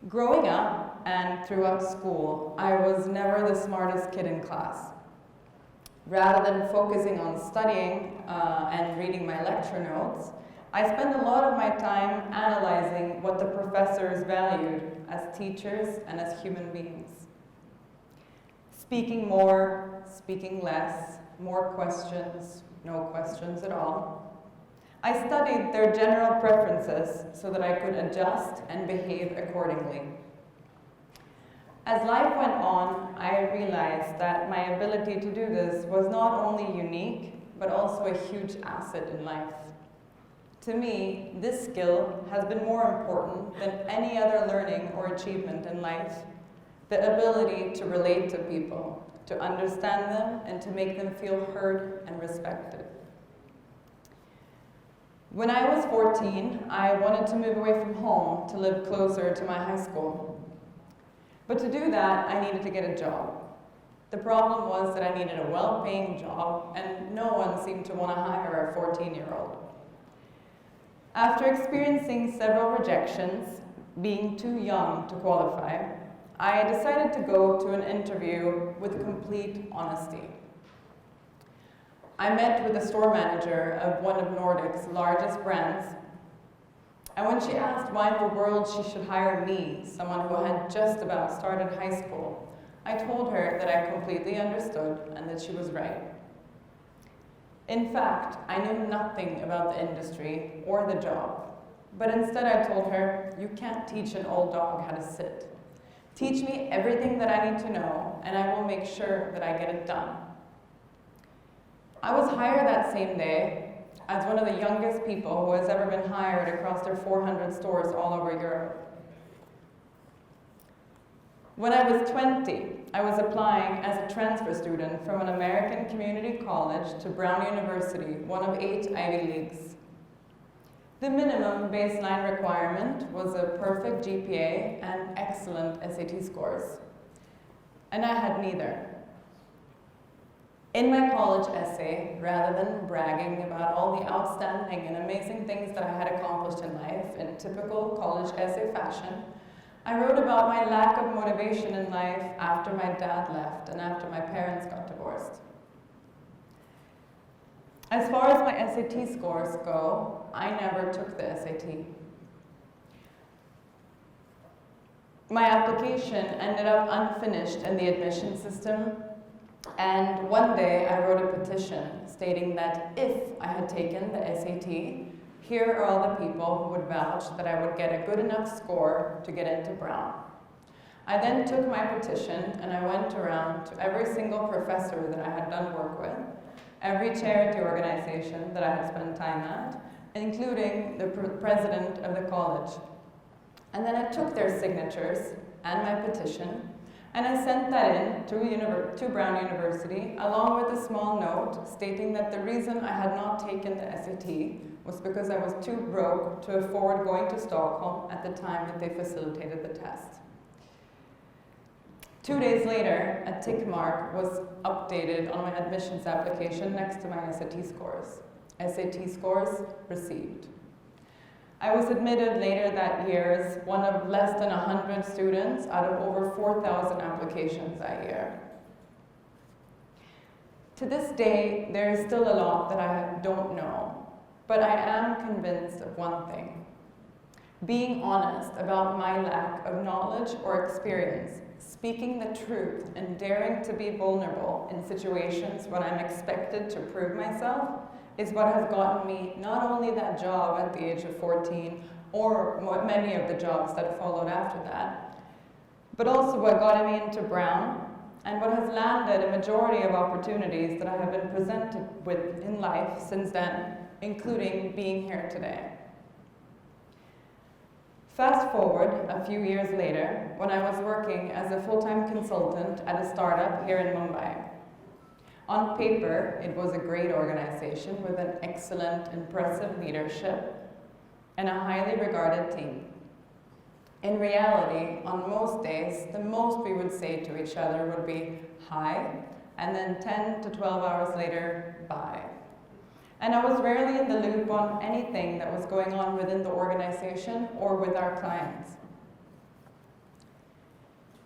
Growing up and throughout school, I was never the smartest kid in class. Rather than focusing on studying and reading my lecture notes, I spent a lot of my time analyzing what the professors valued as teachers and as human beings. Speaking more, speaking less, more questions, no questions at all. I studied their general preferences so that I could adjust and behave accordingly. As life went on, I realized that my ability to do this was not only unique, but also a huge asset in life. To me, this skill has been more important than any other learning or achievement in life. The ability to relate to people, to understand them, and to make them feel heard and respected. When I was 14, I wanted to move away from home to live closer to my high school. But to do that, I needed to get a job. The problem was that I needed a well-paying job, and no one seemed to want to hire a 14-year-old. After experiencing several rejections, being too young to qualify, I decided to go to an interview with complete honesty. I met with the store manager of one of Nordic's largest brands, and when she asked why in the world she should hire me, someone who had just about started high school, I told her that I completely understood and that she was right. In fact, I knew nothing about the industry or the job, but instead I told her, "You can't teach an old dog how to sit. Teach me everything that I need to know, and I will make sure that I get it done." I was hired that same day as one of the youngest people who has ever been hired across their 400 stores all over Europe. When I was 20, I was applying as a transfer student from an American community college to Brown University, one of 8 Ivy Leagues. The minimum baseline requirement was a perfect GPA and excellent SAT scores. And I had neither. In my college essay, rather than bragging about all the outstanding and amazing things that I had accomplished in life in typical college essay fashion, I wrote about my lack of motivation in life after my dad left and after my parents got divorced. As far as my SAT scores go, I never took the SAT. My application ended up unfinished in the admission system, and one day I wrote a petition stating that if I had taken the SAT, here are all the people who would vouch that I would get a good enough score to get into Brown. I then took my petition and I went around to every single professor that I had done work with, every charity organization that I had spent time at, including the president of the college. And then I took their signatures and my petition, and I sent that in to Brown University, along with a small note stating that the reason I had not taken the SAT was because I was too broke to afford going to Stockholm at the time that they facilitated the test. 2 days later, a tick mark was updated on my admissions application next to my SAT scores. SAT scores received. I was admitted later that year as one of less than 100 students out of over 4,000 applications that year. To this day, there is still a lot that I don't know, but I am convinced of one thing. Being honest about my lack of knowledge or experience, speaking the truth and daring to be vulnerable in situations when I'm expected to prove myself is what has gotten me not only that job at the age of 14 or many of the jobs that followed after that, but also what got me into Brown and what has landed a majority of opportunities that I have been presented with in life since then, including being here today. Fast forward a few years later, when I was working as a full-time consultant at a startup here in Mumbai. On paper, it was a great organization with an excellent, impressive leadership and a highly regarded team. In reality, on most days, the most we would say to each other would be hi, and then 10 to 12 hours later, bye. And I was rarely in the loop on anything that was going on within the organization or with our clients.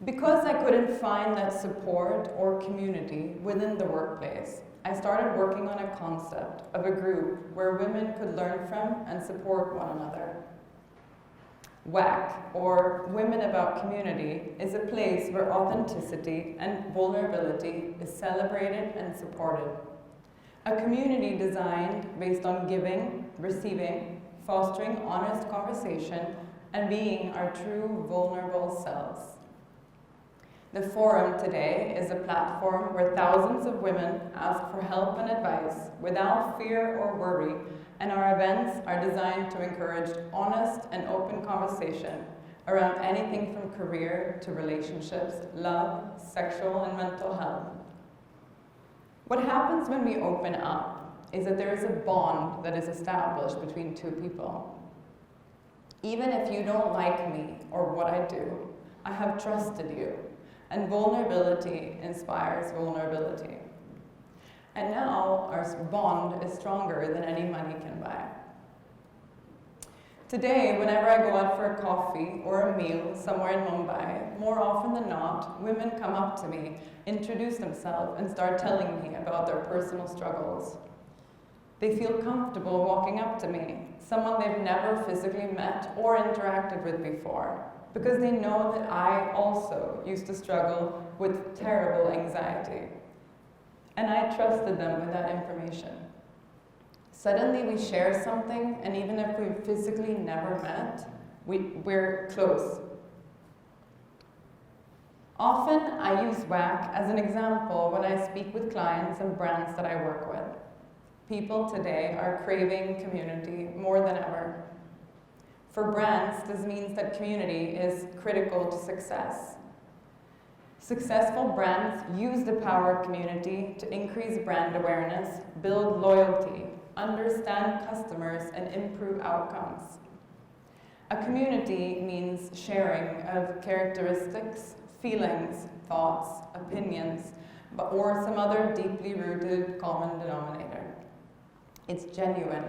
Because I couldn't find that support or community within the workplace, I started working on a concept of a group where women could learn from and support one another. WAC, or Women About Community, is a place where authenticity and vulnerability is celebrated and supported. A community designed based on giving, receiving, fostering honest conversation, and being our true vulnerable selves. The forum today is a platform where thousands of women ask for help and advice without fear or worry, and our events are designed to encourage honest and open conversation around anything from career to relationships, love, sexual and mental health. What happens when we open up is that there is a bond that is established between two people. Even if you don't like me or what I do, I have trusted you, and vulnerability inspires vulnerability. And now our bond is stronger than any money can buy. Today, whenever I go out for a coffee or a meal somewhere in Mumbai, more often than not, women come up to me, introduce themselves, and start telling me about their personal struggles. They feel comfortable walking up to me, someone they've never physically met or interacted with before, because they know that I also used to struggle with terrible anxiety. And I trusted them with that information. Suddenly we share something, and even if we've physically never met, we're close. Often I use WAC as an example when I speak with clients and brands that I work with. People today are craving community more than ever. For brands, this means that community is critical to success. Successful brands use the power of community to increase brand awareness, build loyalty, understand customers, and improve outcomes. A community means sharing of characteristics, feelings, thoughts, opinions, or some other deeply rooted common denominator. It's genuine.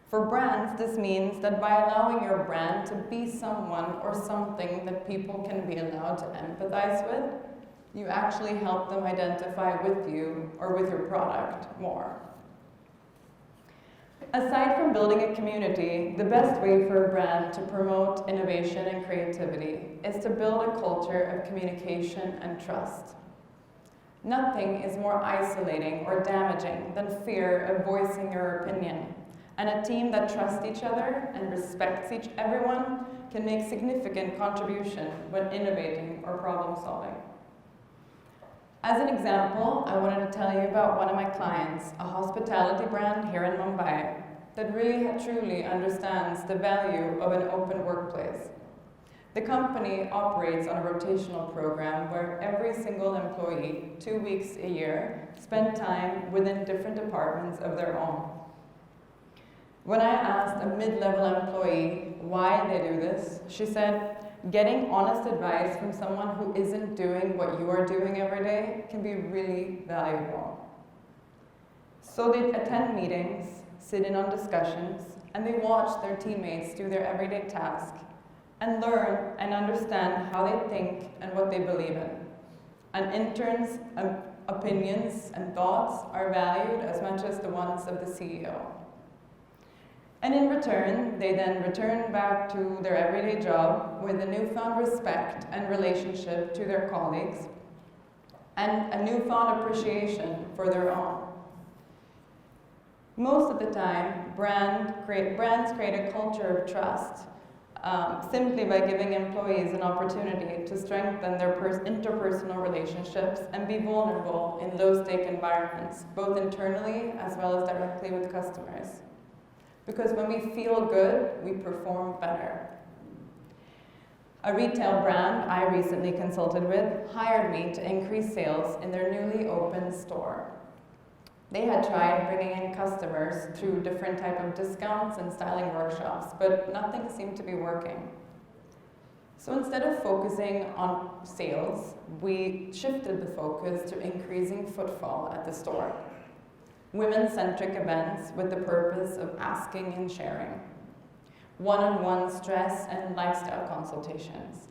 For brands, this means that by allowing your brand to be someone or something that people can be allowed to empathize with, you actually help them identify with you or with your product more. Aside from building a community, the best way for a brand to promote innovation and creativity is to build a culture of communication and trust. Nothing is more isolating or damaging than fear of voicing your opinion. And a team that trusts each other and respects everyone can make significant contribution when innovating or problem solving. As an example, I wanted to tell you about one of my clients, a hospitality brand here in Mumbai, that really truly understands the value of an open workplace. The company operates on a rotational program where every single employee, 2 weeks a year, spend time within different departments of their own. When I asked a mid-level employee why they do this, she said, getting honest advice from someone who isn't doing what you are doing every day can be really valuable. So they attend meetings, sit in on discussions, and they watch their teammates do their everyday task and learn and understand how they think and what they believe in. And interns' opinions and thoughts are valued as much as the ones of the CEO. And in return, they then return back to their everyday job with a newfound respect and relationship to their colleagues and a newfound appreciation for their own. Most of the time, brands create a culture of trust simply by giving employees an opportunity to strengthen their interpersonal relationships and be vulnerable in low-stake environments, both internally as well as directly with customers. Because when we feel good, we perform better. A retail brand I recently consulted with hired me to increase sales in their newly opened store. They had tried bringing in customers through different type of discounts and styling workshops, but nothing seemed to be working. So instead of focusing on sales, we shifted the focus to increasing footfall at the store. Women-centric events with the purpose of asking and sharing. One-on-one stress and lifestyle consultations.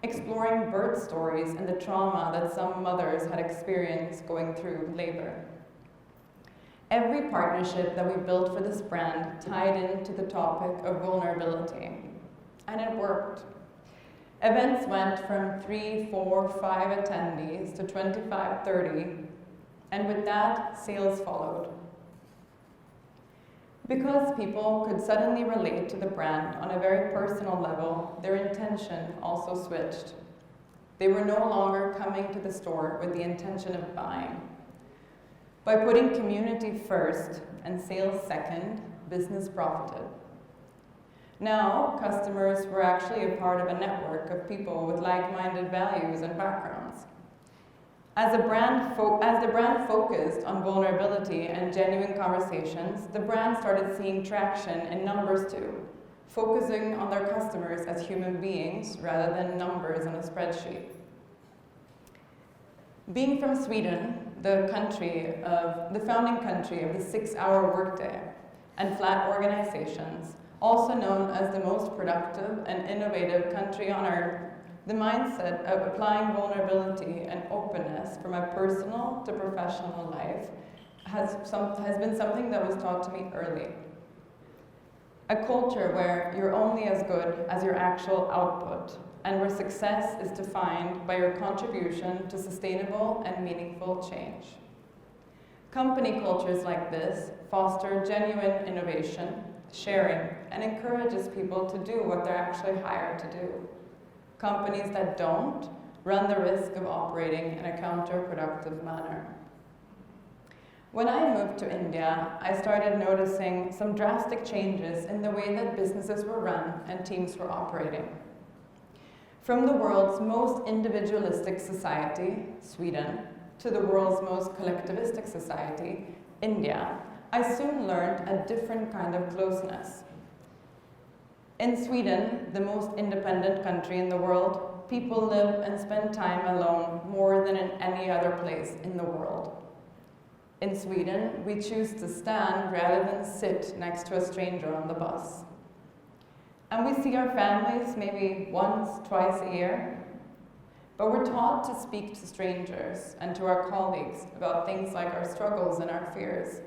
exploring birth stories and the trauma that some mothers had experienced going through labor. Every partnership that we built for this brand tied into the topic of vulnerability, and it worked. Events went from 3, 4, 5 attendees to 25, 30, and with that, sales followed. Because people could suddenly relate to the brand on a very personal level, their intention also switched. They were no longer coming to the store with the intention of buying. By putting community first and sales second, business profited. Now, customers were actually a part of a network of people with like-minded values and backgrounds. As the brand focused on vulnerability and genuine conversations, the brand started seeing traction in numbers too, focusing on their customers as human beings rather than numbers on a spreadsheet. Being from Sweden, the founding country of the 6-hour workday and flat organizations, also known as the most productive and innovative country on earth, the mindset of applying vulnerability and openness from my personal to professional life has been something that was taught to me early. A culture where you're only as good as your actual output, and where success is defined by your contribution to sustainable and meaningful change. Company cultures like this foster genuine innovation, sharing, and encourages people to do what they're actually hired to do. Companies that don't run the risk of operating in a counterproductive manner. When I moved to India, I started noticing some drastic changes in the way that businesses were run and teams were operating. From the world's most individualistic society, Sweden, to the world's most collectivistic society, India, I soon learned a different kind of closeness. In Sweden, the most independent country in the world, people live and spend time alone more than in any other place in the world. In Sweden, we choose to stand rather than sit next to a stranger on the bus. And we see our families maybe once, twice a year, but we're taught to speak to strangers and to our colleagues about things like our struggles and our fears.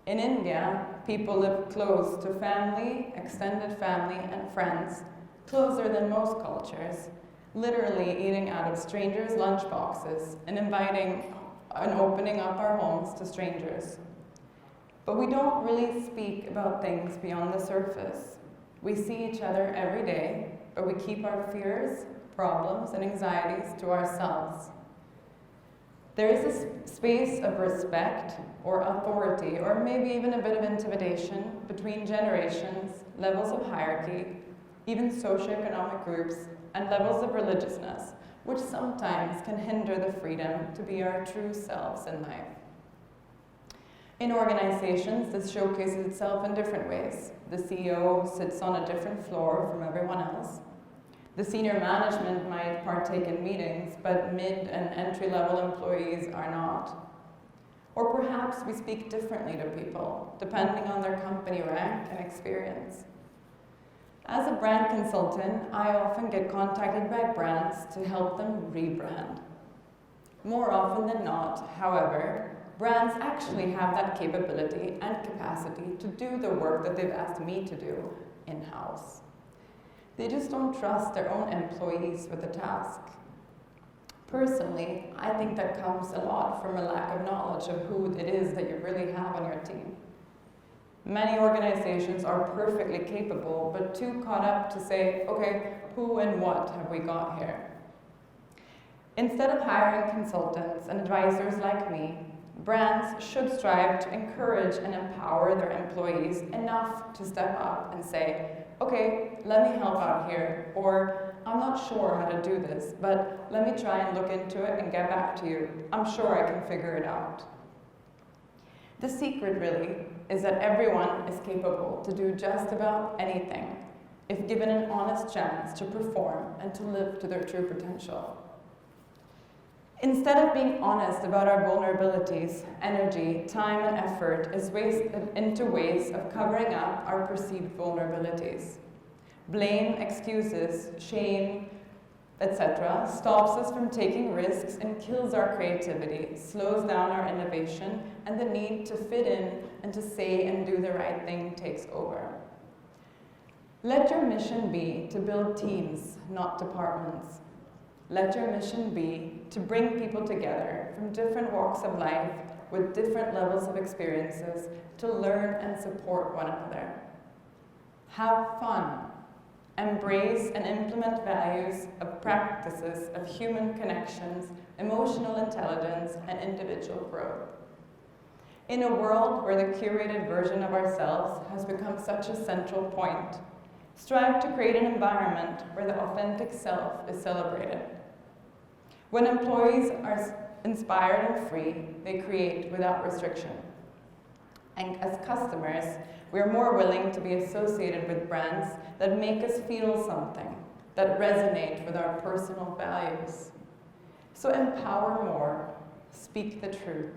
In India, people live close to family, extended family, and friends, closer than most cultures, literally eating out of strangers' lunchboxes and inviting and opening up our homes to strangers. But we don't really speak about things beyond the surface. We see each other every day, but we keep our fears, problems, and anxieties to ourselves. There is a space of respect or authority, or maybe even a bit of intimidation between generations, levels of hierarchy, even socioeconomic groups, and levels of religiousness, which sometimes can hinder the freedom to be our true selves in life. In organizations, this showcases itself in different ways. The CEO sits on a different floor from everyone else. The senior management might partake in meetings, but mid and entry-level employees are not. Or perhaps we speak differently to people, depending on their company rank and experience. As a brand consultant, I often get contacted by brands to help them rebrand. More often than not, however, brands actually have that capability and capacity to do the work that they've asked me to do in-house. They just don't trust their own employees with the task. Personally, I think that comes a lot from a lack of knowledge of who it is that you really have on your team. Many organizations are perfectly capable, but too caught up to say, okay, who and what have we got here? Instead of hiring consultants and advisors like me, brands should strive to encourage and empower their employees enough to step up and say, okay, let me help out here, or I'm not sure how to do this, but let me try and look into it and get back to you. I'm sure I can figure it out. The secret really is that everyone is capable to do just about anything if given an honest chance to perform and to live to their true potential. Instead of being honest about our vulnerabilities, energy, time, and effort is wasted into ways of covering up our perceived vulnerabilities. Blame, excuses, shame, etc., stops us from taking risks and kills our creativity, slows down our innovation, and the need to fit in and to say and do the right thing takes over. Let your mission be to build teams, not departments. Let your mission be to bring people together from different walks of life with different levels of experiences to learn and support one another. Have fun. Embrace and implement values of practices of human connections, emotional intelligence, and individual growth. In a world where the curated version of ourselves has become such a central point, strive to create an environment where the authentic self is celebrated. When employees are inspired and free, they create without restriction. And as customers, we are more willing to be associated with brands that make us feel something, that resonate with our personal values. So empower more, speak the truth,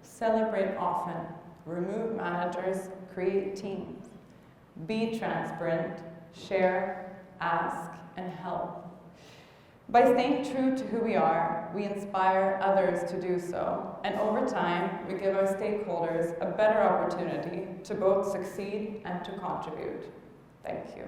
celebrate often, remove managers, create teams. Be transparent, share, ask, and help. By staying true to who we are, we inspire others to do so, and over time, we give our stakeholders a better opportunity to both succeed and to contribute. Thank you.